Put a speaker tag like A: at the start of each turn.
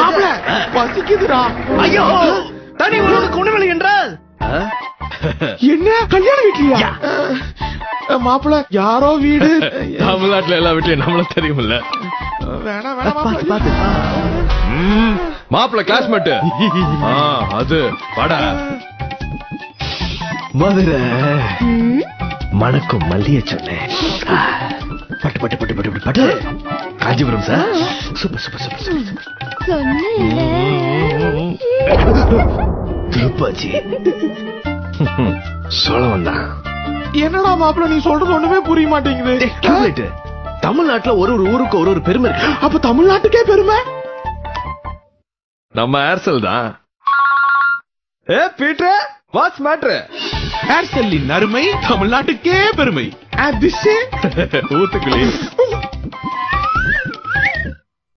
A: மாப்பிள பசிக்குதுடா.
B: ஐயோ தனி ஒருவனுக்கு உணவில்லை என்றால்
A: என்ன கல்யாண வீட்லயா? மாப்பிள யாரோ வீடு.
C: தமிழ்நாட்டுல எல்லா வீட்லயும் நம்மள தெரியுமில்ல.
A: வேணாம் வேணாம்
C: மாப்பிள கிளாஸ்மேட். அது பட
B: மதுரை மணக்கும் மல்லிய சொன்னேன். பட்டு பட்டு பட்டு பட்டு பட்டு Kanchipuram sir. Super super super super. Thirupaachi சோழவன் தான்.
A: என்னடா மாப்பிள நீ சொல்றது ஒண்ணுமே புரிய மாட்டேங்குது.
B: தமிழ்நாட்டுல ஒரு ஒரு ஊருக்கு ஒரு ஒரு பெருமை இருக்கு.
A: அப்ப தமிழ்நாட்டுக்கே பெருமை.
C: நம்ம ஏர்செல் தான். ஏ பீட்டர் வாட்ஸ் மேட்டர்?
A: ஏர்செல்லின் அருமை தமிழ்நாட்டுக்கே பெருமை.
C: ஊத்துக்குள்ளே